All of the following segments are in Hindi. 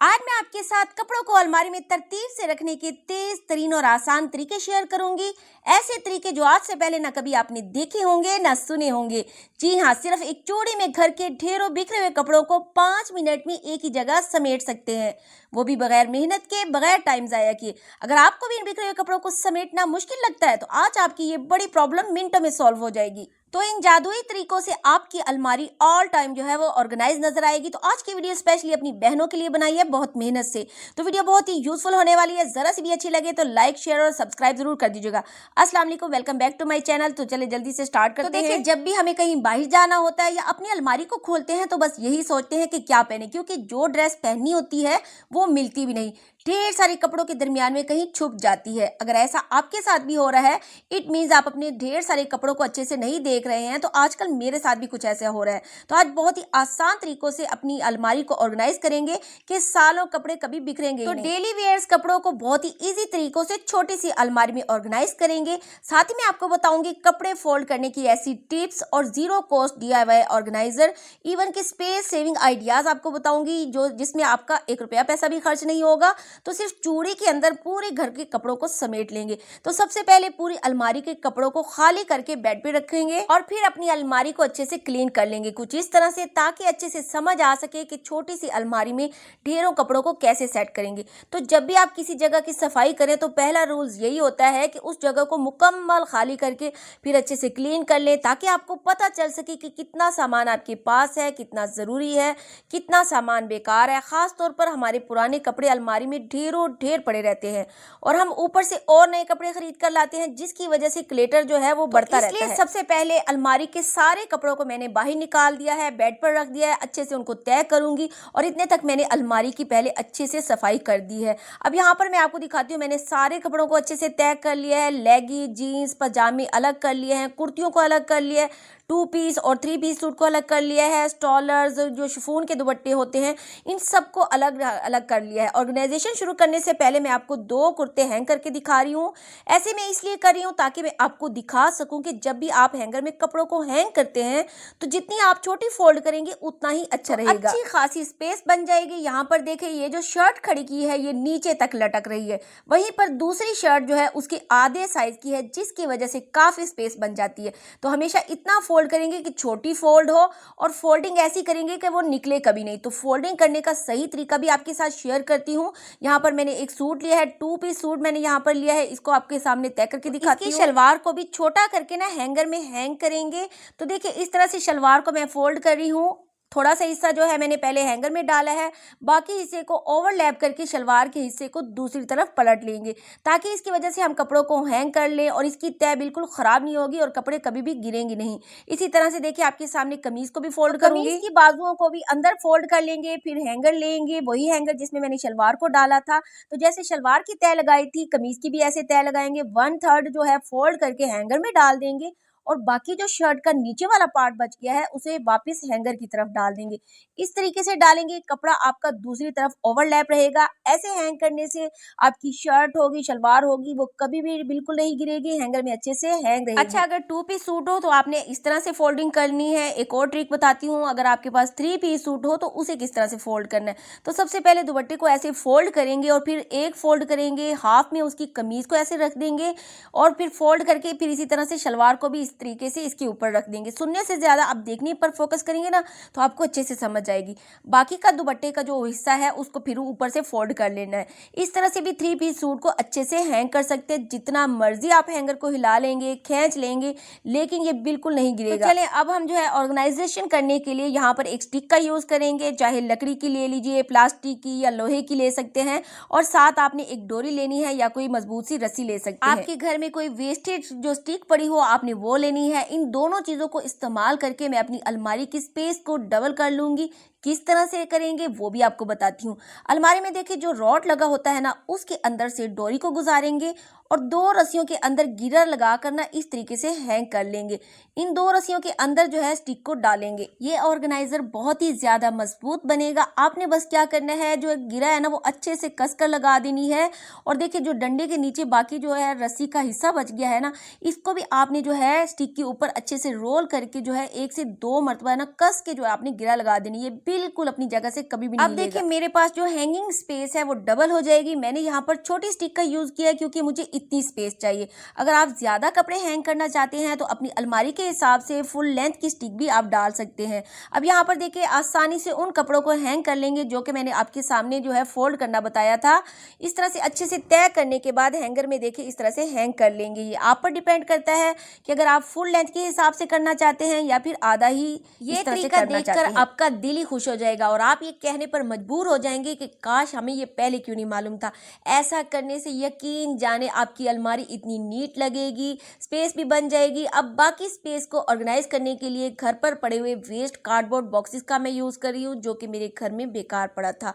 आज मैं आपके साथ कपड़ों को अलमारी में तरतीब से रखने के तेज तरीन और आसान तरीके शेयर करूंगी। ऐसे तरीके जो आज से पहले ना कभी आपने देखे होंगे ना सुने होंगे। जी हाँ, सिर्फ एक चूड़ी में घर के ढेरों बिखरे हुए कपड़ों को 5 मिनट में एक ही जगह समेट सकते हैं, वो भी बगैर मेहनत के, बगैर टाइम जाया किए। अगर आपको भी इन बिखरे हुए कपड़ों को समेटना मुश्किल लगता है तो आज आपकी ये बड़ी प्रॉब्लम मिनटों में सॉल्व हो जाएगी। तो इन जादुई तरीकों से आपकी अलमारी ऑल टाइम जो है वो ऑर्गेनाइज नजर आएगी। तो आज की वीडियो स्पेशली अपनी बहनों के लिए बनाई है, बहुत मेहनत से। तो वीडियो बहुत ही यूजफुल होने वाली है। जरा सी भी अच्छी लगे तो लाइक, शेयर और सब्सक्राइब जरूर कर दीजिएगा। अस्सलाम वालेकुम, welcome back to my channel. तो चले जल्दी से स्टार्ट करते हैं। देखिए, जब भी हमें कहीं बाहर जाना होता है या अपनी अलमारी को खोलते हैं तो बस यही सोचते हैं कि क्या पहने, क्योंकि जो ड्रेस पहननी होती है वो मिलती भी नहीं, ढेर सारे कपड़ों के दरमियान में कहीं छुप जाती है। अगर ऐसा आपके साथ भी हो रहा है, इट मीन्स आप अपने ढेर सारे कपड़ों को अच्छे से नहीं देख रहे हैं। तो आजकल मेरे साथ भी कुछ ऐसा हो रहा है। तो आज बहुत ही आसान तरीकों से अपनी अलमारी को ऑर्गेनाइज करेंगे कि सालों कपड़े कभी बिखरेंगे तो डेली वेयर्स कपड़ों को बहुत ही इजी तरीकों से छोटी सी अलमारी में ऑर्गेनाइज करेंगे। साथ ही मैं आपको बताऊंगी कपड़े फोल्ड करने की ऐसी टिप्स और zero cost DIY organiser, even के स्पेस सेविंग आइडियाज आपको बताऊंगी, जो जिसमें आपका 1 रुपया पैसा भी खर्च नहीं होगा। तो सिर्फ चूड़ी के अंदर पूरे घर के कपड़ों को समेट लेंगे। तो सबसे पहले पूरी अलमारी के कपड़ों को खाली करके बेड पे रखेंगे और फिर अपनी अलमारी को अच्छे से क्लीन कर लेंगे, कुछ इस तरह से, ताकि अच्छे से समझ आ सके कि छोटी सी अलमारी में ढेरों कपड़ों को कैसे सेट करेंगे। तो जब भी आप किसी जगह की सफाई करें तो पहला रूल्स यही होता है कि उस जगह को मुकम्मल खाली करके फिर अच्छे से क्लीन कर ले, ताकि आपको पता चल सके कि कितना सामान आपके पास है, कितना जरूरी है, कितना सामान बेकार है। खास तौर पर हमारे पुराने कपड़े अलमारी में ढेरों ढेर पड़े रहते हैं और हम ऊपर से और नए कपड़े खरीद कर लाते हैं, जिसकी वजह से क्लेटर जो है वो बढ़ता रहता है। सबसे पहले अलमारी के सारे कपड़ों को मैंने बाहर निकाल दिया है, बेड पर रख दिया है, अच्छे से उनको तय करूंगी और इतने तक मैंने अलमारी की पहले अच्छे से सफाई कर दी है। अब यहाँ पर मैं आपको दिखाती हूँ, मैंने सारे कपड़ों को अच्छे से तय कर लिया है। लेगी, जीन्स, पजामे अलग कर लिए हैं, कुर्तियों को अलग कर लिया है, 2 पीस और 3 पीस सूट को अलग कर लिया है, स्टॉलर्स जो शिफॉन के दुपट्टे होते हैं इन सबको अलग अलग कर लिया है। ऑर्गेनाइजेशन शुरू करने से पहले मैं आपको 2 कुर्ते हैंग करके दिखा रही हूँ। ऐसे मैं इसलिए कर रही हूँ ताकि मैं आपको दिखा सकूं कि जब भी आप हैंगर में कपड़ों को हैंग करते हैं तो जितनी आप छोटी फोल्ड करेंगे उतना ही अच्छा रहेगा, अच्छी खासी स्पेस बन जाएगी। यहाँ पर देखिए, ये जो शर्ट खड़ी की है ये नीचे तक लटक रही है, वहीं पर दूसरी शर्ट जो है उसके आधे साइज की है, जिसकी वजह से काफी स्पेस बन जाती है। तो हमेशा इतना फोल्ड करेंगे कि छोटी फोल्ड हो और फोल्डिंग ऐसी करेंगे कि वो निकले कभी नहीं। तो फोल्डिंग करने का सही तरीका भी आपके साथ शेयर करती हूँ। यहाँ पर मैंने एक सूट लिया है, 2 पीस सूट मैंने यहाँ पर लिया है, इसको आपके सामने तय करके दिखाती हूँ। शलवार को भी छोटा करके ना हैंगर में हैंग करेंगे। तो देखिए, इस तरह से शलवार को मैं फोल्ड कर रही हूँ। थोड़ा सा हिस्सा जो है मैंने पहले हैंगर में डाला है, बाकी हिस्से को ओवरलैप करके शलवार के हिस्से को दूसरी तरफ पलट लेंगे, ताकि इसकी वजह से हम कपड़ों को हैंग कर लें और इसकी तय बिल्कुल खराब नहीं होगी और कपड़े कभी भी गिरेंगे नहीं। इसी तरह से देखिए, आपके सामने कमीज को भी फोल्ड करूंगी, कमीज की बाजुओं को भी अंदर फोल्ड कर लेंगे, फिर हैंगर लेंगे, वही हैंगर जिसमें मैंने शलवार को डाला था। तो जैसे शलवार की तय लगाई थी, कमीज की भी ऐसे तय लगाएंगे। 1/3 जो है फोल्ड करके हैंगर में डाल देंगे और बाकी जो शर्ट का नीचे वाला पार्ट बच गया है उसे वापस हैंगर की तरफ डाल देंगे। इस तरीके से डालेंगे, कपड़ा आपका दूसरी तरफ ओवरलैप रहेगा। ऐसे हैंग करने से आपकी शर्ट होगी, शलवार होगी, वो कभी भी बिल्कुल नहीं गिरेगी, हैंगर में अच्छे से हैंग रहेगी। अच्छा, अगर 2 पीस सूट हो तो आपने इस तरह से फोल्डिंग करनी है। एक और ट्रिक बताती हूँ, अगर आपके पास 3 पीस सूट हो तो उसे किस तरह से फोल्ड करना है। तो सबसे पहले दुपट्टे को ऐसे फोल्ड करेंगे और फिर एक फोल्ड करेंगे, हाफ में उसकी कमीज को ऐसे रख देंगे और फिर फोल्ड करके फिर इसी तरह से शलवार को भी तरीके से इसके ऊपर रख देंगे। सुनने से ज्यादा आप देखने पर फोकस करेंगे ना तो आपको अच्छे से समझ जाएगी। बाकी का दुपट्टे का जो हिस्सा है उसको फिर ऊपर से फोल्ड कर लेना है। इस तरह से भी 3 पीस सूट को अच्छे से हैंग कर सकते हैं। जितना मर्जी आप हैंगर को हिला लेंगे, खींच लेंगे, लेकिन ये बिल्कुल नहीं गिरेगा। तो चले, अब हम जो है ऑर्गेनाइजेशन करने के लिए यहाँ पर एक स्टिक का यूज करेंगे। चाहे लकड़ी की ले लीजिए, प्लास्टिक की या लोहे की ले सकते हैं, और साथ आपने एक डोरी लेनी है या कोई मजबूत सी रस्सी ले सकते हैं। आपके घर में कोई वेस्टेज जो स्टिक पड़ी हो आपने वो लेनी है। इन दोनों चीजों को इस्तेमाल करके मैं अपनी अलमारी की स्पेस को डबल कर लूंगी। किस तरह से करेंगे वो भी आपको बताती हूँ। अलमारी में देखिए, जो रॉड लगा होता है ना, उसके अंदर से डोरी को गुजारेंगे और 2 रस्सियों के अंदर गिरर लगा कर ना इस तरीके से हैंग कर लेंगे। इन 2 रस्सियों के अंदर जो है स्टिक को डालेंगे। ये ऑर्गेनाइजर बहुत ही ज्यादा मजबूत बनेगा। आपने बस क्या करना है, जो गिरा है ना वो अच्छे से कस कर लगा देनी है। और देखिए, जो डंडे के नीचे बाकी जो है रस्सी का हिस्सा बच गया है ना, इसको भी आपने जो है स्टिक के ऊपर अच्छे से रोल करके जो है 1 से 2 मरतबा ना कस के जो है आपने गिरा लगा देनी है। बिल्कुल अपनी जगह से कभी भी नहीं हिलेगा। अब देखिए मेरे पास जो हैंगिंग स्पेस है वो डबल हो जाएगी। मैंने यहाँ पर छोटी स्टिक का यूज़ किया है क्योंकि मुझे इतनी स्पेस चाहिए। अगर आप ज़्यादा कपड़े हैंग करना चाहते हैं तो अपनी अलमारी के हिसाब से फुल लेंथ की स्टिक भी आप डाल सकते हैं। अब यहाँ पर देखिए आसानी से उन कपड़ों को हैंग कर लेंगे जो कि मैंने आपके सामने जो है फोल्ड करना बताया था। इस तरह से अच्छे से तय करने के बाद हैंगर में देखिए इस तरह से हैंग कर लेंगे। ये आप पर डिपेंड करता है कि अगर आप फुल लेंथ के हिसाब से करना चाहते हैं या फिर आधा ही। ये तरीका देखकर आपका दिल ही खुश हो जाएगा और आप ये कहने पर मजबूर हो जाएंगे कि काश हमें ये पहले क्यों नहीं मालूम था। ऐसा करने से यकीन जाने आपकी अलमारी इतनी नीट लगेगी, स्पेस भी बन जाएगी। अब बाकी स्पेस को ऑर्गेनाइज करने के लिए घर पर पड़े हुए वेस्ट कार्डबोर्ड बॉक्सेस का मैं यूज़ कर रही हूँ जो कि मेरे घर में बेकार पड़ा था।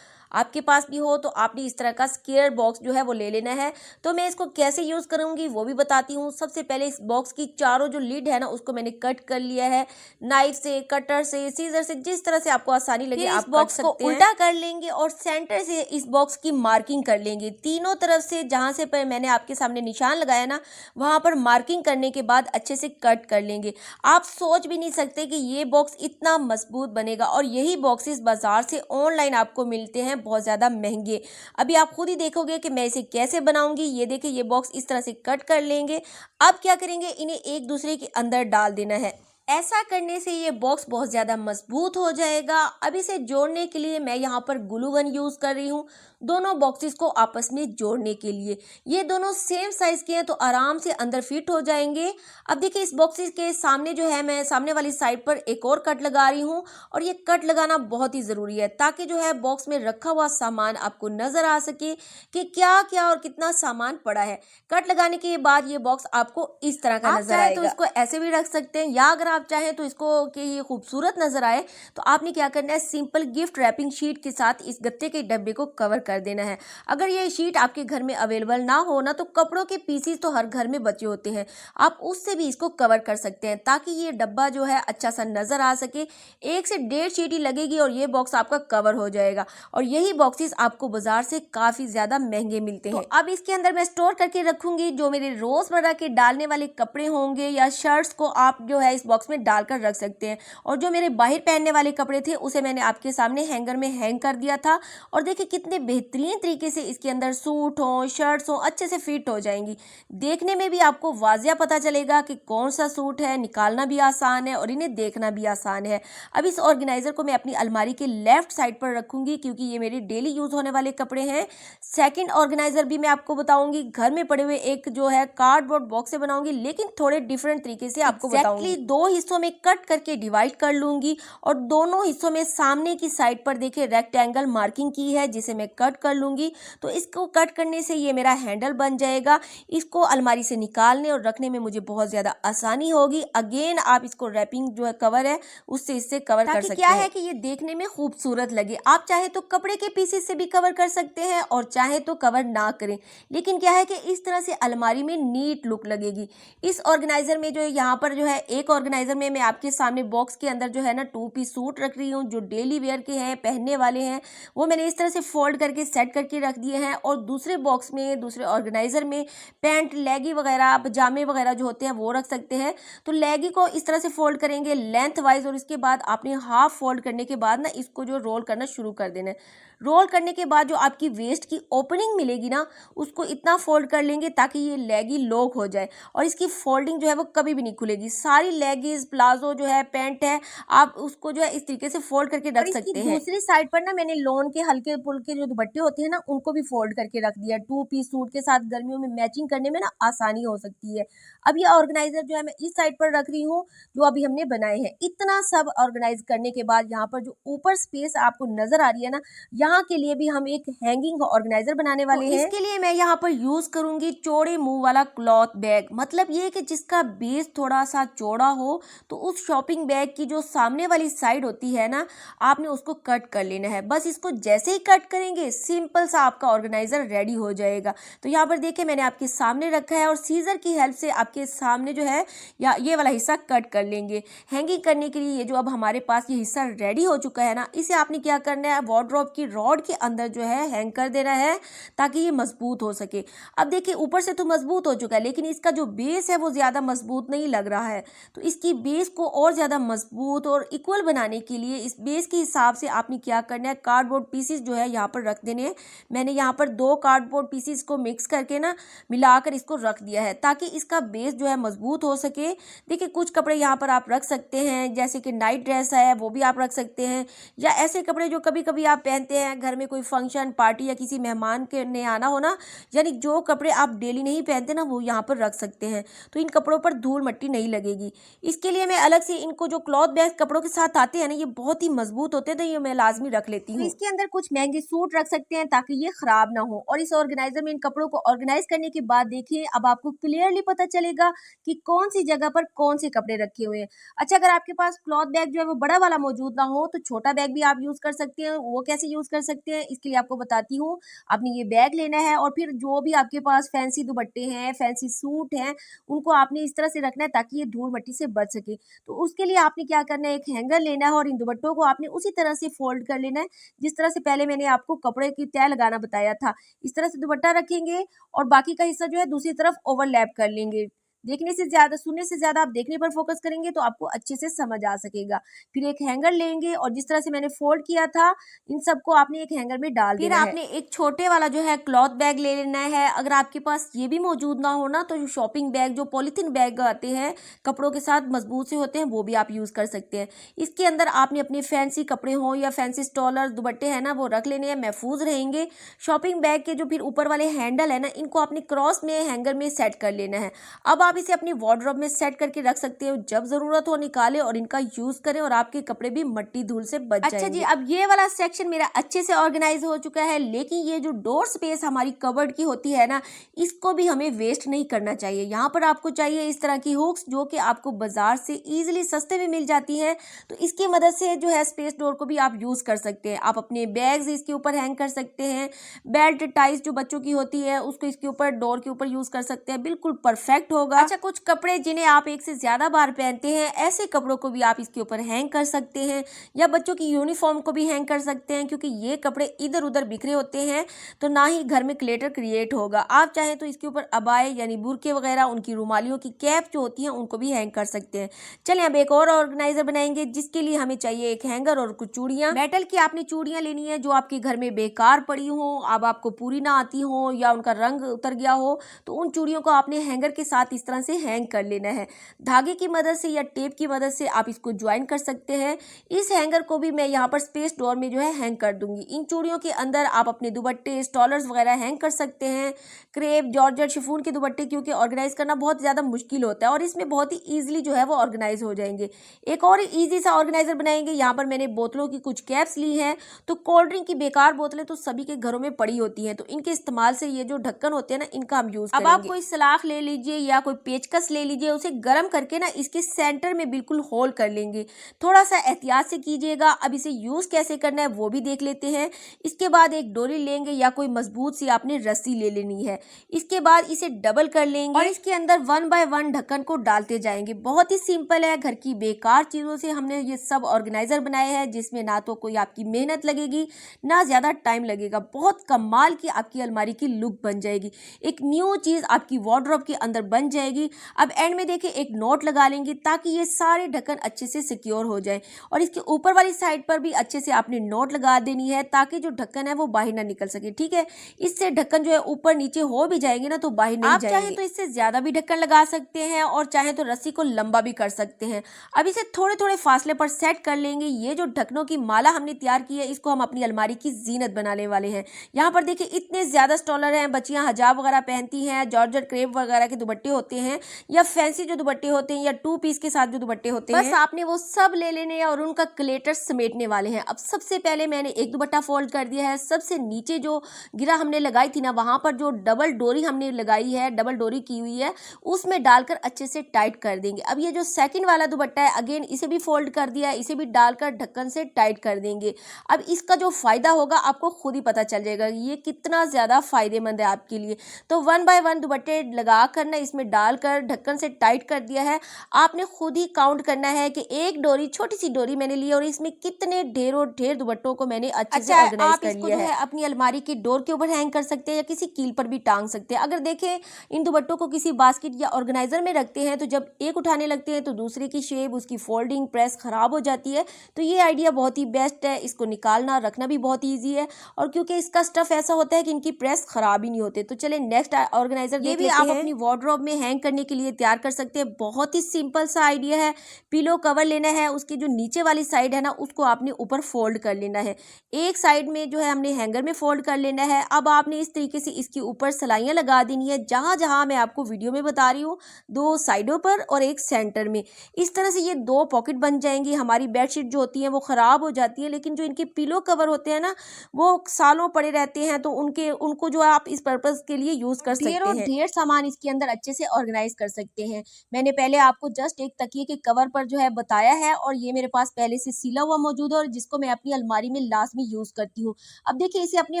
आपके पास भी हो तो आपने इस तरह का स्क्वायर बॉक्स जो है वो ले लेना है। तो मैं इसको कैसे यूज़ करूँगी वो भी बताती हूँ। सबसे पहले इस बॉक्स की चारों जो लिड है ना उसको मैंने कट कर लिया है नाइफ से, कटर से, सीजर से, जिस तरह से आपको आसानी लगे आप बॉक्स को उल्टा कर लेंगे और सेंटर से इस बॉक्स की मार्किंग कर लेंगे। तीनों तरफ से जहाँ से मैंने आपके सामने निशान लगाया ना वहाँ पर मार्किंग करने के बाद अच्छे से कट कर लेंगे। आप सोच भी नहीं सकते कि ये बॉक्स इतना मजबूत बनेगा और यही बॉक्सेस बाजार से ऑनलाइन आपको मिलते हैं बहुत ज़्यादा महंगे। अभी आप खुद ही देखोगे कि मैं इसे कैसे बनाऊंगी। ये देखिए ये बॉक्स इस तरह से कट कर लेंगे। अब क्या करेंगे, इन्हें एक दूसरे के अंदर डाल देना है। ऐसा करने से ये बॉक्स बहुत ज़्यादा मजबूत हो जाएगा। अब इसे जोड़ने के लिए मैं यहाँ पर ग्लू गन यूज़ कर रही हूँ दोनों बॉक्सेस को आपस में जोड़ने के लिए। ये दोनों सेम साइज़ के हैं तो आराम से अंदर फिट हो जाएंगे। अब देखिए इस बॉक्सेस के सामने जो है मैं सामने वाली साइड पर एक और कट लगा रही हूँ और ये कट लगाना बहुत ही ज़रूरी है ताकि जो है बॉक्स में रखा हुआ सामान आपको नज़र आ सके कि क्या क्या और कितना सामान पड़ा है। कट लगाने के बाद ये बॉक्स आपको इस तरह का नजर आएगा। तो इसको ऐसे भी रख सकते हैं या अगर आप चाहें तो इसको कि ये खूबसूरत नजर आए तो आपने क्या करना है, सिंपल गिफ्ट रैपिंग शीट के साथ इस गत्ते के डब्बे को कवर कर देना है। अगर ये शीट आपके घर में अवेलेबल ना हो ना तो कपड़ों के पीसीस तो हर घर में बचे होते हैं, आप उससे भी इसको कवर कर सकते हैं ताकि ये डब्बा जो है अच्छा सा नजर आ सके। 1 से 1.5 शीट ही लगेगी और ये बॉक्स आपका कवर हो जाएगा और यही बॉक्सेस आपको बाजार से काफी ज्यादा महंगे मिलते हैं। अब इसके अंदर मैं स्टोर करके रखूंगी जो मेरे रोजमर्रा के डालने वाले कपड़े होंगे या शर्ट्स को आप जो है इस बॉक्स में डालकर रख सकते हैं। और जो मेरे बाहर पहनने वाले कपड़े थे उसे मैंने आपके सामने हैंगर में हैंग कर दिया था और देखिए कितने बेहतरीन तरीके से इसके अंदर सूट हो, शर्ट्स हो, अच्छे से फिट हो जाएंगी। देखने में भी आपको वाजिया पता चलेगा कि कौन सा सूट है, निकालना भी आसान है और इन्हें देखना भी आसान है। अब इस ऑर्गेनाइजर को मैं अपनी अलमारी के लेफ्ट साइड पर रखूंगी क्योंकि ये मेरे डेली यूज होने वाले कपड़े हैं। सेकंड ऑर्गेनाइजर भी मैं आपको बताऊंगी घर में पड़े हुए एक जो है कार्डबोर्ड बॉक्स से बनाऊंगी लेकिन थोड़े डिफरेंट तरीके से आपको बताऊंगी। 2 हिस्सों में कट करके डिवाइड कर लूंगी और दोनों हिस्सों में सामने की साइड पर देखिए रेक्टेंगल मार्किंग की है जिसे मैं कट कर लूंगी। तो इसको कट करने से ये मेरा हैंडल बन जाएगा। इसको अलमारी से निकालने और रखने में मुझे बहुत ज्यादा आसानी होगी। अगेन आप इसको रैपिंग जो है कवर है उससे इससे कवर कर सकते हैं। क्या है कि ये देखने में खूबसूरत लगे। आप चाहे तो कपड़े के पीसेस से भी कवर कर सकते हैं और चाहे तो कवर ना करें, लेकिन क्या है कि इस तरह से अलमारी में नीट लुक लगेगी। इस ऑर्गेनाइजर में जो यहाँ पर जो है एक ऑर्गेनाइजर में मैं आपके सामने बॉक्स के अंदर जो है ना 2 पीस सूट रख रही हूँ जो डेली वेयर के हैं, पहनने वाले हैं। वो मैंने इस तरह से फोल्ड करके सेट करके रख दिए हैं और दूसरे बॉक्स में दूसरे ऑर्गेनाइजर में पैंट, लेगी वगैरह, पजामे वगैरह जो होते हैं वो रख सकते हैं। तो लेगी को इस तरह से फोल्ड करेंगे लेंथ वाइज और इसके बाद आपने हाफ फोल्ड करने के बाद ना इसको जो रोल करना शुरू कर देना है। रोल करने के बाद जो आपकी वेस्ट की ओपनिंग मिलेगी ना उसको इतना फोल्ड कर लेंगे ताकि ये लेगी लॉक हो जाए और इसकी फोल्डिंग जो है वो कभी भी नहीं खुलेगी। सारी लेगीज, प्लाजो जो है, पैंट है, आप उसको जो है इस तरीके से फोल्ड करके रख सकते हैं। दूसरी साइड पर ना मैंने लॉन के हल्के फुल्के जो दुपट्टे होते हैं ना उनको भी फोल्ड करके रख दिया। 2 पीस सूट के साथ गर्मियों में मैचिंग करने में ना आसानी हो सकती है। अब ये ऑर्गेनाइजर जो है मैं इस साइड पर रख रही हूँ जो अभी हमने बनाए हैं। इतना सब ऑर्गेनाइज करने के बाद यहाँ पर जो ऊपर स्पेस आपको नजर आ रही है ना, यहाँ के लिए भी हम एक हैंगिंग ऑर्गेनाइजर बनाने वाले हैं। इसके लिए मैं यहाँ पर यूज करूंगी चौड़े मुंह वाला क्लॉथ बैग। मतलब ये कि जिसका बेस थोड़ा सा चौड़ा हो तो उस शॉपिंग बैग की जो सामने वाली साइड होती है ना आपने उसको कट कर लेना है। बस इसको जैसे ही कट करेंगे सिंपल सा आपका ऑर्गेनाइजर रेडी हो जाएगा। तो यहाँ पर देखिए मैंने आपके सामने रखा है और सीजर की हेल्प से आपके सामने जो है या ये वाला हिस्सा कट कर लेंगे। हैंगिंग करने के लिए ये जो अब हमारे पास ये हिस्सा रेडी हो चुका है ना, इसे आपने क्या करना है, वार्डरोब की रॉड के अंदर जो है हैंग कर देना है ताकि ये मजबूत हो सके। अब देखिए ऊपर से तो मजबूत हो चुका है लेकिन इसका जो बेस है वो ज्यादा मजबूत नहीं लग रहा है। तो इसकी इसकी बेस को और ज़्यादा मजबूत और इक्वल बनाने के लिए इस बेस के हिसाब से आपने क्या करना है, कार्डबोर्ड पीसीस जो है यहाँ पर रख देने हैं। मैंने यहाँ पर 2 कार्डबोर्ड पीसीस को मिक्स करके ना मिलाकर इसको रख दिया है ताकि इसका बेस जो है मजबूत हो सके। देखिए कुछ कपड़े यहाँ पर आप रख सकते हैं, जैसे कि नाइट ड्रेस है वो भी आप रख सकते हैं, या ऐसे कपड़े जो कभी कभी आप पहनते हैं घर में कोई फंक्शन पार्टी या किसी मेहमान के ने आना हो ना, यानी जो कपड़े आप डेली नहीं पहनते ना वो यहाँ पर रख सकते हैं, तो इन कपड़ों पर धूल मिट्टी नहीं लगेगी। इसके लिए मैं अलग से इनको जो क्लॉथ बैग कपड़ों के साथ आते हैं ना, ये बहुत ही मजबूत होते हैं, तो ये मैं लाजमी रख लेती हूँ। इसके अंदर कुछ महंगे सूट रख सकते हैं ताकि ये खराब ना हो। और इस ऑर्गेनाइजर में इन कपड़ों को ऑर्गेनाइज करने के बाद देखिए अब आपको क्लियरली पता चलेगा कि कौन सी जगह पर कौन से कपड़े रखे हुए हैं। अच्छा, अगर आपके पास क्लॉथ बैग जो है वो बड़ा वाला मौजूद ना हो तो छोटा बैग भी आप यूज कर सकते हैं। वो कैसे यूज कर सकते हैं इसके लिए आपको बताती हूँ। आपने ये बैग लेना है और फिर जो भी आपके पास फैंसी दुपट्टे हैं, फैंसी सूट हैं, उनको आपने इस तरह से रखना है ताकि ये धूल मिट्टी से बच सके। तो उसके लिए आपने क्या करना है, एक हैंगर लेना है और इन दुपट्टों को आपने उसी तरह से फोल्ड कर लेना है जिस तरह से पहले मैंने आपको कपड़े की तह लगाना बताया था। इस तरह से दुपट्टा रखेंगे और बाकी का हिस्सा जो है दूसरी तरफ ओवरलैप कर लेंगे। देखने से ज्यादा, सुनने से ज्यादा आप देखने पर फोकस करेंगे तो आपको अच्छे से समझ आ सकेगा। फिर एक हैंगर लेंगे और जिस तरह से मैंने फोल्ड किया था इन सबको आपने एक हैंगर में डाल देना है। फिर आपने एक छोटे वाला जो है क्लॉथ बैग ले लेना है। अगर आपके पास ये भी मौजूद ना हो ना तो शॉपिंग बैग, जो पॉलिथीन बैग आते हैं कपड़ों के साथ मजबूत से होते हैं, वो भी आप यूज कर सकते हैं। इसके अंदर आपने अपने फैंसी कपड़े हो या फैंसी स्टॉलर दुपट्टे हैं ना वो रख लेने हैं, महफूज रहेंगे। शॉपिंग बैग के जो फिर ऊपर वाले हैंडल है ना, इनको आपने क्रॉस में हैंगर में सेट कर लेना है। अब आप इसे अपनी वार्डरोब में सेट करके रख सकते हो, जब जरूरत हो निकालें और इनका यूज करें और आपके कपड़े भी मिट्टी धूल से बच जाएंगे। अच्छा जी, अब ये वाला सेक्शन मेरा अच्छे से ऑर्गेनाइज हो चुका है, लेकिन ये जो डोर स्पेस हमारी कबर्ड की होती है ना, इसको भी हमें वेस्ट नहीं करना चाहिए। यहाँ पर आपको चाहिए इस तरह की हुक्स जो कि आपको बाजार से इजीली सस्ते में मिल जाती है, तो इसकी मदद से जो है स्पेस डोर को भी आप यूज कर सकते हैं। आप अपने बैग्स इसके ऊपर हैंग कर सकते हैं, बेल्ट टाइज जो बच्चों की होती है उसको इसके ऊपर डोर के ऊपर यूज कर सकते हैं, बिल्कुल परफेक्ट होगा। अच्छा, कुछ कपड़े जिन्हें आप एक से ज्यादा बार पहनते हैं, ऐसे कपड़ों को भी आप इसके ऊपर हैंग कर सकते हैं, या बच्चों की यूनिफॉर्म को भी हैंग कर सकते हैं, क्योंकि ये कपड़े इधर उधर बिखरे होते हैं तो ना ही घर में क्लेटर क्रिएट होगा। आप चाहें तो इसके ऊपर अबाए यानी बुरके वगैरह, उनकी रुमालियों की कैप जो होती है उनको भी हैंग कर सकते हैं। चलिए अब एक और ऑर्गेनाइजर बनाएंगे जिसके लिए हमें चाहिए एक हैंगर और कुछ चूड़ियां। मेटल की आपने चूड़ियां लेनी है जो आपके घर में बेकार पड़ी हो, अब आपको पूरी ना आती हो या उनका रंग उतर गया हो, तो उन चूड़ियों को आपने हैंगर के साथ इस तरह से हैंग कर लेना है। धागे की मदद से या टेप की मदद से आप इसको ज्वाइन कर सकते हैं। इस हैंगर को भी मैं यहाँ पर स्पेस डोर में जो है हैंग कर दूंगी। इन चूड़ियों के अंदर आप अपने दुपट्टे, स्टॉलर्स वगैरह हैंग कर सकते हैं। क्रेप, जॉर्जेट, शिफॉन के दुपट्टे क्योंकि ऑर्गेनाइज करना बहुत ज्यादा मुश्किल होता है और इसमें बहुत ही ईजिली जो है वो ऑर्गेनाइज हो जाएंगे। एक और ईजी सा ऑर्गेनाइजर बनाएंगे। यहाँ पर मैंने बोतलों की कुछ कैप्स ली हैं। तो कोल्ड ड्रिंक की बेकार बोतलें तो सभी के घरों में पड़ी होती हैं, तो इनके इस्तेमाल से ये जो ढक्कन होते हैं ना, इनका हम यूज करेंगे। अब आप कोई सलाख ले लीजिए या कोई पेचकस ले लीजिए, उसे गर्म करके ना इसके सेंटर में बिल्कुल होल कर लेंगे। थोड़ा सा एहतियात से कीजिएगा। अब इसे यूज कैसे करना है वो भी देख लेते हैं। इसके बाद एक डोरी लेंगे या कोई मजबूत सी आपने रस्सी ले लेनी है। इसके बाद इसे डबल कर लेंगे और इसके अंदर 1 बाय 1 ढक्कन को डालते जाएंगे। बहुत ही सिंपल है, घर की बेकार चीजों से हमने ये सब ऑर्गेनाइजर बनाए हैं जिसमें ना तो कोई आपकी मेहनत लगेगी ना ज्यादा टाइम लगेगा। बहुत कमाल की आपकी अलमारी की लुक बन जाएगी, एक न्यू चीज आपकी वार्डरोब के अंदर बन जाएगी। अब एंड में देखिए एक नोट लगा लेंगे ताकि ये सारे ढक्कन अच्छे से सिक्योर हो जाए, और इसके ऊपर वाली साइड पर भी अच्छे से आपने नोट लगा देनी है ताकि जो ढक्कन है वो बाहर ना निकल सके। ठीक है, इससे ढक्कन जो है ऊपर नीचे हो भी जाएंगे ना तो बाहर नहीं जाएंगे। आप चाहे तो इससे ज्यादा भी ढक्कन लगा सकते हैं और चाहे तो रस्सी को लंबा भी कर सकते हैं। अब इसे थोड़े थोड़े फासले पर सेट कर लेंगे। ये जो ढक्कनों की माला हमने तैयार की है इसको हम अपनी अलमारी की जीनत बनाने वाले हैं। यहाँ पर देखिए इतने ज्यादा स्टॉलर हैं, बच्चियां हिजाब वगैरह पहनती हैं, जॉर्जेट क्रेप वगैरह के दुपट्टे होते हैं या फैंसी जो दुपट्टे होते हैं या 2 पीस के साथ जो दुपट्टे होते हैं, बस आपने वो सब ले लेने हैं और उनका क्लेटर समेटने वाले हैं। अब सबसे पहले मैंने एक दुपट्टा फोल्ड कर दिया है। सबसे नीचे जो गिरा हमने लगाई थी ना, वहां पर जो डबल डोरी हमने लगाई है, डबल डोरी की हुई है, उसमें डालकर अच्छे से टाइट कर देंगे। अब ये जो सेकंड वाला दुपट्टा है अगेन इसे भी फोल्ड कर दिया है, इसे भी डालकर ढक्कन से टाइट कर देंगे। अब इसका जो फायदा होगा आपको खुद ही पता चल जाएगा ये कितना ज्यादा फायदेमंद है आपके लिए। तो 1 बाय 1 दुपट्टे लगा कर ना इसमें डाल डालकर ढक्कन से टाइट कर दिया है। आपने खुद ही काउंट करना है कि एक डोरी, छोटी सी डोरी मैंने ली और इसमें कितने ढेर दुपट्टों को मैंने अच्छे से ऑर्गेनाइज कर लिया है। अपनी अलमारी की डोर के ऊपर हैंग कर सकते हैं या किसी कील पर भी टांग सकते हैं। अगर देखें इन दुपट्टों को किसी बास्केट या ऑर्गेनाइजर में रखते हैं तो जब एक उठाने लगते हैं तो दूसरे की शेप, उसकी फोल्डिंग, प्रेस खराब हो जाती है। तो ये आइडिया बहुत ही बेस्ट है। इसको निकालना रखना भी बहुत ईजी है और क्योंकि इसका स्टफ ऐसा होता है कि इनकी प्रेस खराब ही नहीं होते। तो चले नेक्स्ट ऑर्गेनाइजर देख लेते हैं। आप अपनी वार्डरोब में हैंग करने के लिए तैयार कर सकते हैं। बहुत ही सिंपल सा आइडिया है। पिलो कवर लेना है, उसकी जो नीचे वाली साइड है ना उसको आपने ऊपर फोल्ड कर लेना है। एक साइड में जो है हमने हैंगर में फोल्ड कर लेना है। अब आपने इस तरीके से इसके ऊपर सिलाइयाँ लगा देनी है, जहाँ जहाँ मैं आपको वीडियो में बता रही हूँ, 2 साइडों पर और एक सेंटर में। इस तरह से ये 2 पॉकेट बन जाएंगी। हमारी बेडशीट जो होती है वो ख़राब हो जाती है, लेकिन जो इनके पिलो कवर होते हैं ना वो सालों पड़े रहते हैं, तो उनको जो है आप इस पर्पज़ के लिए यूज़ कर सकते हैं। ढेर सामान इसके अंदर अच्छे से ऑर्गेनाइज कर सकते हैं। मैंने पहले आपको जस्ट एक तकिए के कवर पर जो है बताया है और ये मेरे पास पहले से सिला हुआ मौजूद है और जिसको मैं अपनी अलमारी में लाजमी यूज़ करती हूँ। अब देखिए इसे अपने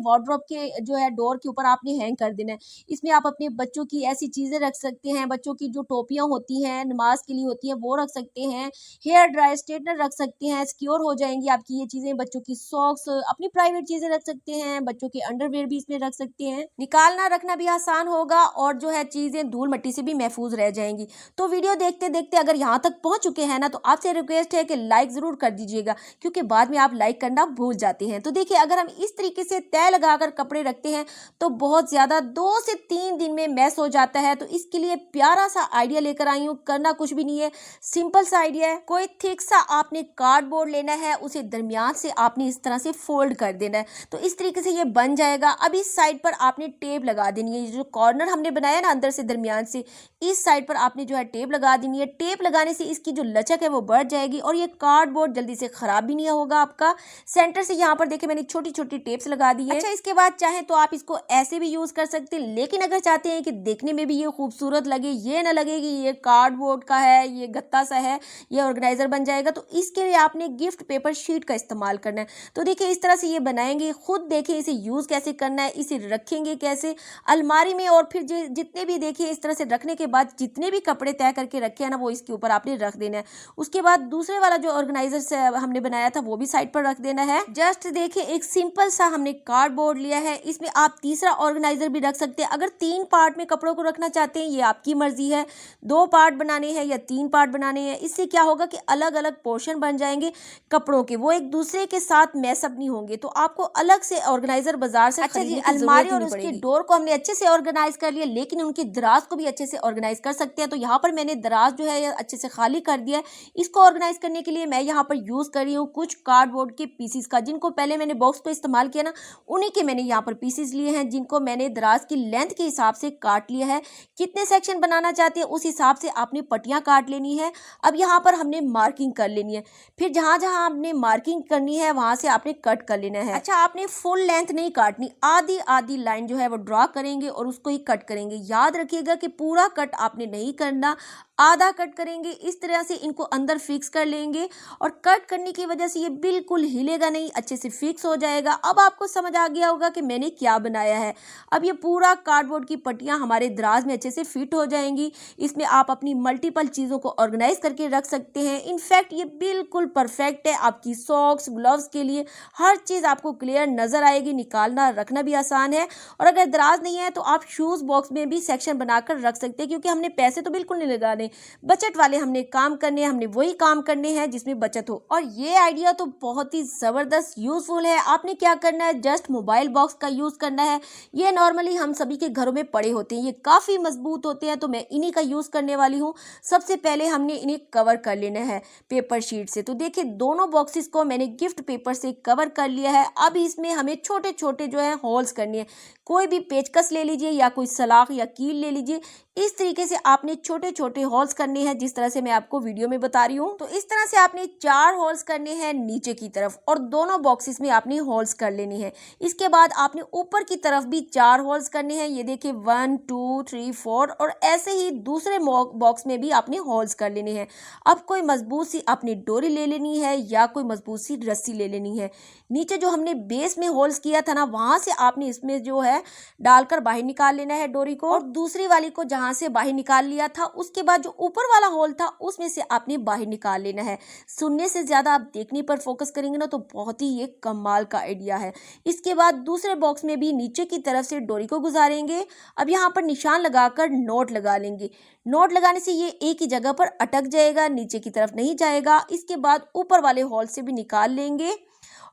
वार्डरोब के जो है डोर के ऊपर आपने हैंग कर देना है। इसमें आप अपने बच्चों की ऐसी चीज़ें रख सकते हैं, बच्चों की जो टोपियाँ होती हैं नमाज के लिए होती हैं वो रख सकते हैं, हेयर ड्रायर, स्ट्रेटनर रख सकते हैं, सिक्योर हो जाएंगी आपकी ये चीज़ें। बच्चों की सॉक्स, अपनी प्राइवेट चीज़ें रख सकते हैं, बच्चों के अंडरवेयर भी इसमें रख सकते हैं। निकालना रखना भी आसान होगा और जो है चीज़ें धूल मिट्टी से भी महफूज रह जाएंगी। तो वीडियो देखते देखते अगर यहाँ तक पहुँच चुके हैं ना तो आपसे रिक्वेस्ट है कि लाइक ज़रूर कर दीजिएगा, क्योंकि बाद में आप लाइक करना भूल जाते हैं। तो देखिए अगर हम इस तरीके से तय लगाकर कपड़े रखते हैं तो बहुत ज़्यादा 2 से 3 दिन में मैस हो जाता है। तो इसके लिए प्यारा सा आइडिया लेकर आई हूँ। करना कुछ भी नहीं है, सिंपल सा आइडिया है। कोई थिक सा आपने कार्डबोर्ड लेना है, उसे दरमियान से आपने इस तरह से फोल्ड कर देना है, तो इस तरीके से ये बन जाएगा। अब इस साइड पर आपने टेप लगा देनी है। ये जो कॉर्नर हमने बनाया ना अंदर से दरमियान से, इस साइड पर आपने जो है टेप लगा देनी है। टेप लगाने से इसकी जो लचक है वो बढ़ जाएगी और ये कार्डबोर्ड जल्दी से खराब भी नहीं होगा आपका। सेंटर से यहाँ पर देखिए मैंने छोटी छोटी टेप्स लगा दी है। अच्छा, इसके बाद चाहे तो आप इसको ऐसे भी यूज कर सकते हैं, लेकिन अगर चाहते हैं कि देखने में भी ये खूबसूरत लगे, ये ना लगे कि ये कार्डबोर्ड का है, ये गत्ता सा है, ये ऑर्गेनाइजर बन जाएगा, तो इसके लिए आपने गिफ्ट पेपर शीट का इस्तेमाल करना है। तो देखिए इस तरह से ये बनाएंगे, खुद देखिए इसे यूज कैसे करना है, इसे रखेंगे कैसे अलमारी में, और फिर जितने भी देखिए इस तरह से रखने के बाद जितने भी कपड़े तय करके रखे हैं ना वो इसके ऊपर आपने रख देना है। उसके बाद दूसरे वाला जो ऑर्गेनाइजर से हमने बनाया था वो भी साइड पर रख देना है। जस्ट देखिए एक सिंपल सा हमने कार्डबोर्ड लिया है, इसमें आप तीसरा ऑर्गेनाइजर भी रख सकते हैं। अगर 3 पार्ट में कपड़ों को रखना चाहते हैं ये आपकी मर्जी है, 2 पार्ट बनाने हैं या 3 पार्ट बनाने हैं। इससे क्या होगा कि अलग अलग पोर्शन बन जाएंगे कपड़ों के, वो एक दूसरे के साथ मैसअप नहीं होंगे। तो आपको अलग से ऑर्गेनाइजर बाजार से खरीदने की अलमारी और उसकी डोर को हमने अच्छे से ऑर्गेनाइज कर लिया, लेकिन उनकी दराज को भी अच्छे से ऑर्गेनाइज कर सकते हैं। तो यहाँ पर मैंने दराज जो है अच्छे से खाली कर दिया है। इसको ऑर्गेनाइज करने के लिए मैं यहाँ पर यूज कर रही हूँ कुछ कार्डबोर्ड के पीसीस का, जिनको पहले मैंने बॉक्स पे इस्तेमाल किया ना उन्हीं के मैंने यहाँ पर पीसीस लिए हैं, जिनको मैंने दराज की लेंथ के हिसाब से काट लिया है। कितने सेक्शन बनाना चाहते हैं उस हिसाब से आपने पट्टियाँ काट लेनी है। अब यहाँ पर हमने मार्किंग कर लेनी है, फिर जहाँ जहाँ आपने मार्किंग करनी है वहाँ से आपने कट कर लेना है। अच्छा, आपने फुल लेंथ नहीं काटनी, आधी आधी लाइन जो है वो ड्रॉ करेंगे और उसको ही कट करेंगे। याद रखिएगा कि पूरा कट आपने नहीं करना, आधा कट करेंगे। इस तरह से इनको अंदर फिक्स कर लेंगे और कट करने की वजह से ये बिल्कुल हिलेगा नहीं, अच्छे से फिक्स हो जाएगा। अब आपको समझ आ गया होगा कि मैंने क्या बनाया है। अब ये पूरा कार्डबोर्ड की पट्टियाँ हमारे दराज में अच्छे से फिट हो जाएंगी। इसमें आप अपनी मल्टीपल चीज़ों को ऑर्गेनाइज करके रख सकते हैं। इनफैक्ट ये बिल्कुल परफेक्ट है आपकी सॉक्स, ग्लव्स के लिए। हर चीज़ आपको क्लियर नज़र आएगी, निकालना रखना भी आसान है। और अगर दराज नहीं है तो आप शूज़ बॉक्स में भी सेक्शन बनाकर रख सकते हैं, क्योंकि हमने पैसे तो बिल्कुल नहीं लगाने, बचत वाले हमने काम करने हैं, हमने वही काम करने हैं जिसमें बचत हो। और ये आइडिया तो बहुत ही ज़बरदस्त यूजफुल है। आपने क्या करना है, जस्ट मोबाइल बॉक्स का यूज़ करना है। ये नॉर्मली हम सभी के घरों में पड़े होते हैं, ये काफ़ी मजबूत होते हैं, तो मैं इन्हीं का यूज़ करने वाली हूँ। सबसे पहले हमने इन्हें कवर कर लेना है पेपर शीट से। तो देखिए दोनों बॉक्सेस को मैंने गिफ्ट पेपर से कवर कर लिया है। अब इसमें हमें छोटे छोटे जो है होल्स करनी है। कोई भी पेचकस ले लीजिए या कोई सलाख या कील ले लीजिए, इस तरीके से आपने छोटे छोटे होल्स करने हैं जिस तरह से मैं आपको वीडियो में बता रही हूँ। तो इस तरह से आपने 4 होल्स करने हैं नीचे की तरफ और दोनों बॉक्सेस में आपने होल्स कर लेनी है। इसके बाद आपने ऊपर की तरफ भी 4 होल्स करने हैं। ये देखिए 1 2 3 4 और ऐसे ही दूसरे बॉक्स में भी आपने होल्स कर लेने हैं। अब कोई मजबूत सी आपने डोरी ले लेनी है या कोई मजबूत सी रस्सी ले लेनी है। नीचे जो हमने बेस में होल्स किया था ना, वहां से आपने इसमें जो है डालकर बाहर निकाल लेना है डोरी को, और दूसरी वाली को जहां से बाहर निकाल लिया था उसके बाद जो ऊपर वाला होल था उसमें से आपने बाहर निकाल लेना है। सुनने से ज्यादा आप देखने पर फोकस करेंगे ना तो बहुत ही ये कमाल का आइडिया है। इसके बाद दूसरे बॉक्स में भी नीचे की तरफ से डोरी को गुजारेंगे। अब यहाँ पर निशान लगाकर नोट लगा लेंगे। नोट लगाने से ये एक ही जगह पर अटक जाएगा, नीचे की तरफ नहीं जाएगा। इसके बाद ऊपर वाले होल से भी निकाल लेंगे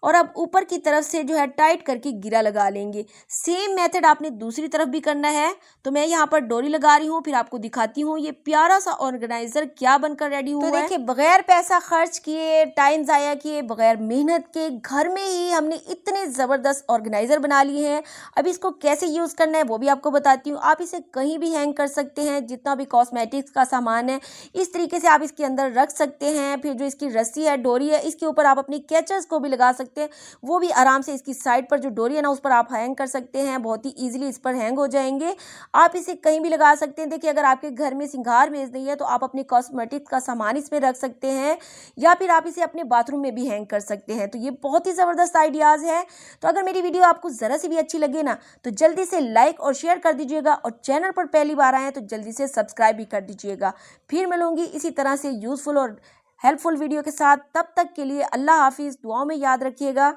और अब ऊपर की तरफ से जो है टाइट करके गिरा लगा लेंगे। सेम मेथड आपने दूसरी तरफ भी करना है। तो मैं यहाँ पर डोरी लगा रही हूँ, फिर आपको दिखाती हूँ ये प्यारा सा ऑर्गेनाइजर क्या बनकर रेडी हुआ है। तो देखिए बगैर पैसा खर्च किए, टाइम जाया किए, बगैर मेहनत के घर में ही हमने इतने ज़बरदस्त ऑर्गेनाइजर बना लिए हैं। अब इसको कैसे यूज़ करना है वो भी आपको बताती हूँ। आप इसे कहीं भी हैंग कर सकते हैं, जितना भी कॉस्मेटिक्स का सामान है इस तरीके से आप इसके अंदर रख सकते हैं। फिर जो इसकी रस्सी है, डोरी है, इसके ऊपर आप अपनी कैचर्स को भी लगा सकते हैं, वो भी आराम से इसकी साइड पर जो डोरी है ना उस पर आप हैंग कर सकते हैं। बहुत ही इजीली इस पर हैंग हो जाएंगे। आप इसे कहीं भी लगा सकते हैं। देखिए अगर आपके घर में सिंगार मेज नहीं है तो आप अपने कॉस्मेटिक्स का सामान इसमें रख सकते हैं या फिर आप इसे अपने बाथरूम में भी हैंग कर सकते हैं। तो ये बहुत ही ज़बरदस्त आइडियाज़ है। तो अगर मेरी वीडियो आपको ज़रा सी भी अच्छी लगे ना तो जल्दी से लाइक और शेयर कर दीजिएगा, और चैनल पर पहली बार आए हैं तो जल्दी से सब्सक्राइब भी कर दीजिएगा। फिर मिलूंगी इसी तरह से यूज़फुल और हेल्पफुल वीडियो के साथ। तब तक के लिए अल्लाह हाफिज़। दुआओं में याद रखिएगा।